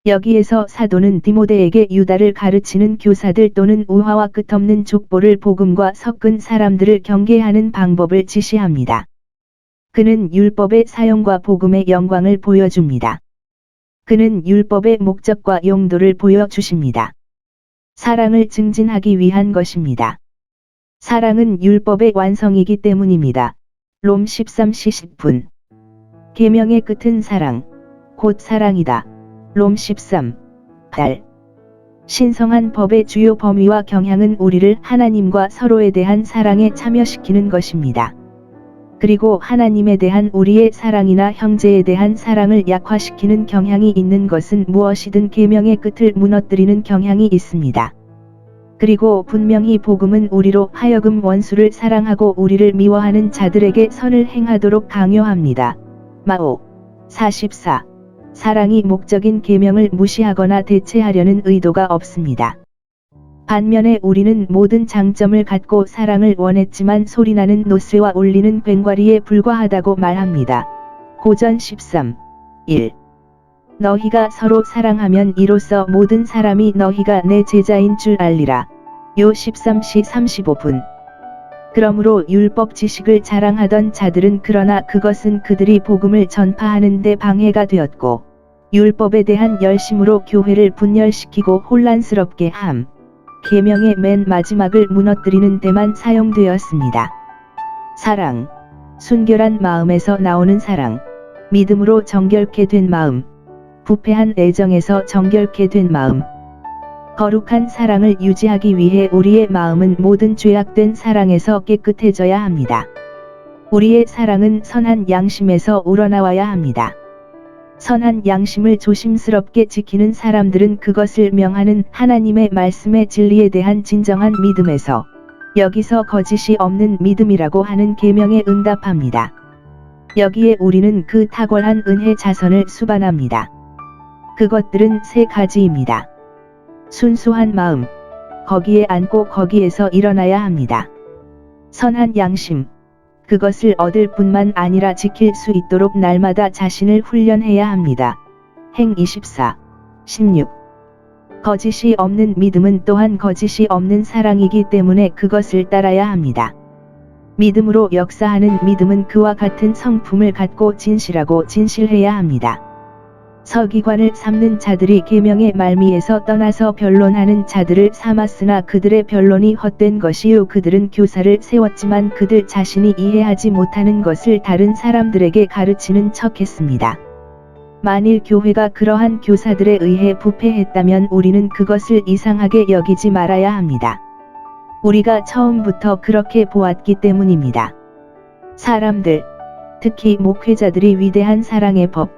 여기에서 사도는 디모데에게 유다를 가르치는 교사들 또는 우화와 끝없는 족보를 복음과 섞은 사람들을 경계하는 방법을 지시합니다. 그는 율법의 사용과 복음의 영광을 보여줍니다. 그는 율법의 목적과 용도를 보여주십니다. 사랑을 증진하기 위한 것입니다. 사랑은 율법의 완성이기 때문입니다. 롬 13시 10분. 계명의 끝은 사랑, 곧 사랑이다. 롬 13:8. 신성한 법의 주요 범위와 경향은 우리를 하나님과 서로에 대한 사랑에 참여시키는 것입니다. 그리고 하나님에 대한 우리의 사랑이나 형제에 대한 사랑을 약화시키는 경향이 있는 것은 무엇이든 계명의 끝을 무너뜨리는 경향이 있습니다. 그리고 분명히 복음은 우리로 하여금 원수를 사랑하고 우리를 미워하는 자들에게 선을 행하도록 강요합니다. 마오 44. 사랑이 목적인 계명을 무시하거나 대체하려는 의도가 없습니다. 반면에 우리는 모든 장점을 갖고 사랑을 원했지만 소리나는 노쇠와 울리는 괭과리에 불과하다고 말합니다. 고전 13:1. 너희가 서로 사랑하면 이로써 모든 사람이 너희가 내 제자인 줄 알리라. 요 13시 35분. 그러므로 율법 지식을 자랑하던 자들은 그러나 그것은 그들이 복음을 전파하는 데 방해가 되었고 율법에 대한 열심으로 교회를 분열시키고 혼란스럽게 함. 계명의 맨 마지막을 무너뜨리는 데만 사용되었습니다. 사랑. 순결한 마음에서 나오는 사랑. 믿음으로 정결케 된 마음. 부패한 애정에서 정결케 된 마음. 거룩한 사랑을 유지하기 위해 우리의 마음은 모든 죄악된 사랑에서 깨끗해져야 합니다. 우리의 사랑은 선한 양심에서 우러나와야 합니다. 선한 양심을 조심스럽게 지키는 사람들은 그것을 명하는 하나님의 말씀의 진리에 대한 진정한 믿음에서 여기서 거짓이 없는 믿음이라고 하는 계명에 응답합니다. 여기에 우리는 그 탁월한 은혜 자선을 수반합니다. 그것들은 세 가지입니다. 순수한 마음, 거기에 앉고 거기에서 일어나야 합니다. 선한 양심, 그것을 얻을 뿐만 아니라 지킬 수 있도록 날마다 자신을 훈련해야 합니다. 행 24:16. 거짓이 없는 믿음은 또한 거짓이 없는 사랑이기 때문에 그것을 따라야 합니다. 믿음으로 역사하는 믿음은 그와 같은 성품을 갖고 진실하고 진실해야 합니다. 서기관을 삼는 자들이 계명의 말미에서 떠나서 변론하는 자들을 삼았으나 그들의 변론이 헛된 것이요 그들은 교사를 세웠지만 그들 자신이 이해하지 못하는 것을 다른 사람들에게 가르치는 척했습니다. 만일 교회가 그러한 교사들에 의해 부패했다면 우리는 그것을 이상하게 여기지 말아야 합니다. 우리가 처음부터 그렇게 보았기 때문입니다. 사람들, 특히 목회자들이 위대한 사랑의 법,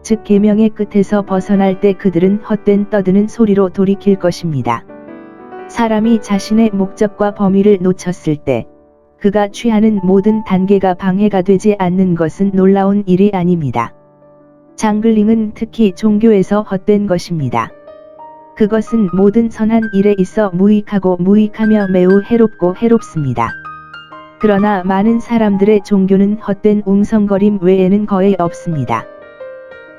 즉 계명의 끝에서 벗어날 때 그들은 헛된 떠드는 소리로 돌이킬 것입니다. 사람이 자신의 목적과 범위를 놓쳤을 때 그가 취하는 모든 단계가 방해가 되지 않는 것은 놀라운 일이 아닙니다. 장글링은 특히 종교에서 헛된 것입니다. 그것은 모든 선한 일에 있어 무익하고 무익하며 매우 해롭고 해롭습니다. 그러나 많은 사람들의 종교는 헛된 웅성거림 외에는 거의 없습니다.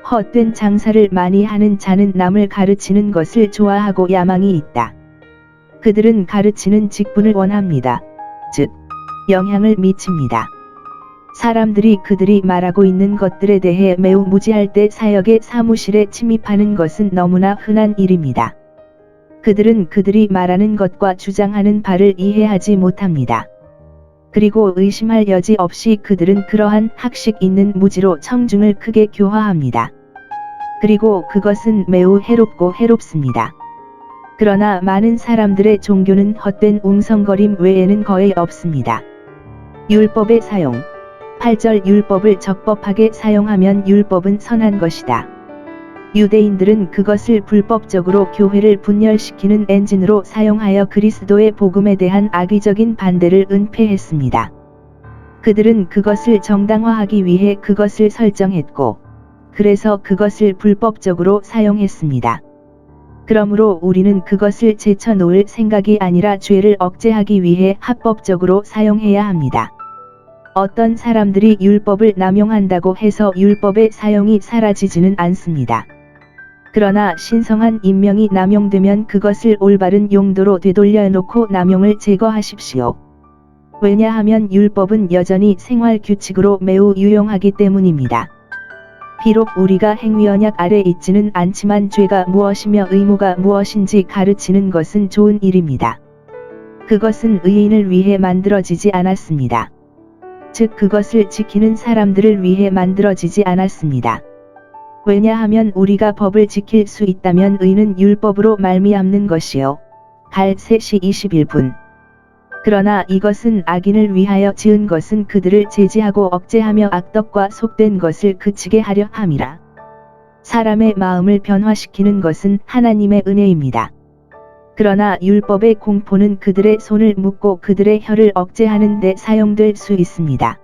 헛된 장사를 많이 하는 자는 남을 가르치는 것을 좋아하고 야망이 있다. 그들은 가르치는 직분을 원합니다. 즉, 영향을 미칩니다. 사람들이 그들이 말하고 있는 것들에 대해 매우 무지할 때 사역의 사무실에 침입하는 것은 너무나 흔한 일입니다. 그들은 그들이 말하는 것과 주장하는 바를 이해하지 못합니다. 그리고 의심할 여지 없이 그들은 그러한 학식 있는 무지로 청중을 크게 교화합니다. 그리고 그것은 매우 해롭고 해롭습니다. 그러나 많은 사람들의 종교는 헛된 웅성거림 외에는 거의 없습니다. 율법의 사용. 8절 율법을 적법하게 사용하면 율법은 선한 것이다. 유대인들은 그것을 불법적으로 교회를 분열시키는 엔진으로 사용하여 그리스도의 복음에 대한 악의적인 반대를 은폐했습니다. 그들은 그것을 정당화하기 위해 그것을 설정했고, 그래서 그것을 불법적으로 사용했습니다. 그러므로 우리는 그것을 제쳐놓을 생각이 아니라 죄를 억제하기 위해 합법적으로 사용해야 합니다. 어떤 사람들이 율법을 남용한다고 해서 율법의 사용이 사라지지는 않습니다. 그러나 신성한 임명이 남용되면 그것을 올바른 용도로 되돌려 놓고 남용을 제거하십시오. 왜냐하면 율법은 여전히 생활 규칙으로 매우 유용하기 때문입니다. 비록 우리가 행위언약 아래 있지는 않지만 죄가 무엇이며 의무가 무엇인지 가르치는 것은 좋은 일입니다. 그것은 의인을 위해 만들어지지 않았습니다. 즉 그것을 지키는 사람들을 위해 만들어지지 않았습니다. 왜냐하면 우리가 법을 지킬 수 있다면 의는 율법으로 말미암는 것이요. 갈 3시 21분. 그러나 이것은 악인을 위하여 지은 것은 그들을 제지하고 억제하며 악덕과 속된 것을 그치게 하려 함이라. 사람의 마음을 변화시키는 것은 하나님의 은혜입니다. 그러나 율법의 공포는 그들의 손을 묶고 그들의 혀를 억제하는 데 사용될 수 있습니다.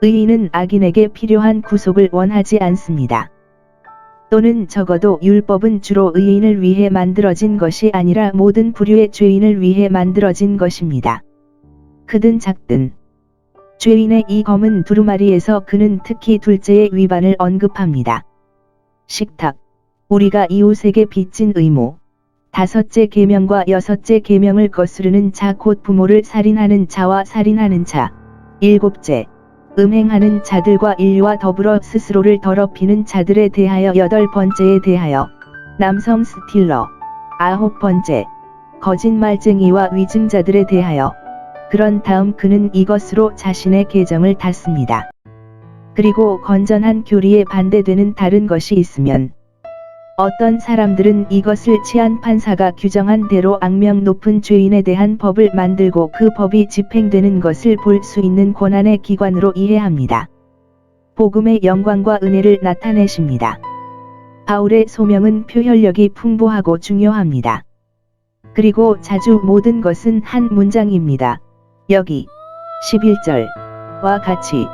의인은 악인에게 필요한 구속을 원하지 않습니다. 또는 적어도 율법은 주로 의인을 위해 만들어진 것이 아니라 모든 부류의 죄인을 위해 만들어진 것입니다. 크든 작든. 죄인의 이 검은 두루마리에서 그는 특히 둘째의 위반을 언급합니다. 식탁. 우리가 이웃에게 빚진 의무. 5째 계명과 6째 계명을 거스르는 자 곧 부모를 살인하는 자와 살인하는 자. 7째. 음행하는 자들과 인류와 더불어 스스로를 더럽히는 자들에 대하여 8번째에 대하여 남성 스틸러 9번째 거짓말쟁이와 위증자들에 대하여 그런 다음 그는 이것으로 자신의 계정을 닫습니다. 그리고 건전한 교리에 반대되는 다른 것이 있으면 어떤 사람들은 이것을 치안 판사가 규정한 대로 악명 높은 죄인에 대한 법을 만들고 그 법이 집행되는 것을 볼 수 있는 권한의 기관으로 이해합니다. 복음의 영광과 은혜를 나타내십니다. 바울의 소명은 표현력이 풍부하고 중요합니다. 그리고 자주 모든 것은 한 문장입니다. 여기 11절과 같이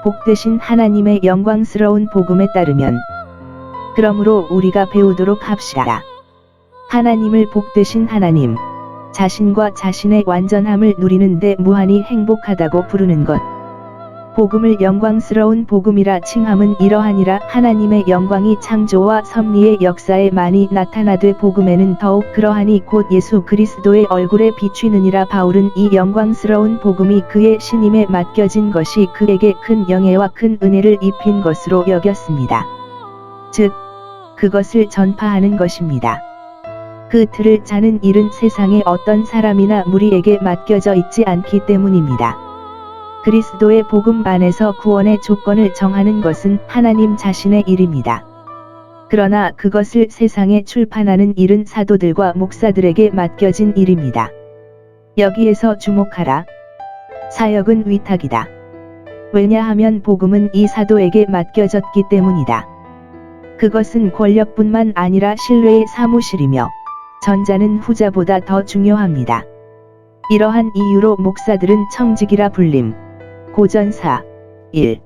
복되신 하나님의 영광스러운 복음에 따르면 그러므로 우리가 배우도록 합시다. 하나님을 복되신 하나님, 자신과 자신의 완전함을 누리는데 무한히 행복하다고 부르는 것. 복음을 영광스러운 복음이라 칭함은 이러하니라. 하나님의 영광이 창조와 섭리의 역사에 많이 나타나되 복음에는 더욱 그러하니 곧 예수 그리스도의 얼굴에 비추느니라. 바울은 이 영광스러운 복음이 그의 신임에 맡겨진 것이 그에게 큰 영예와 큰 은혜를 입힌 것으로 여겼습니다. 즉, 그것을 전파하는 것입니다. 그 틀을 짜는 일은 세상의 어떤 사람이나 무리에게 맡겨져 있지 않기 때문입니다. 그리스도의 복음 안에서 구원의 조건을 정하는 것은 하나님 자신의 일입니다. 그러나 그것을 세상에 출판하는 일은 사도들과 목사들에게 맡겨진 일입니다. 여기에서 주목하라. 사역은 위탁이다. 왜냐하면 복음은 이 사도에게 맡겨졌기 때문이다. 그것은 권력뿐만 아니라 신뢰의 사무실이며 전자는 후자보다 더 중요합니다. 이러한 이유로 목사들은 청직이라 불림. 고전사 1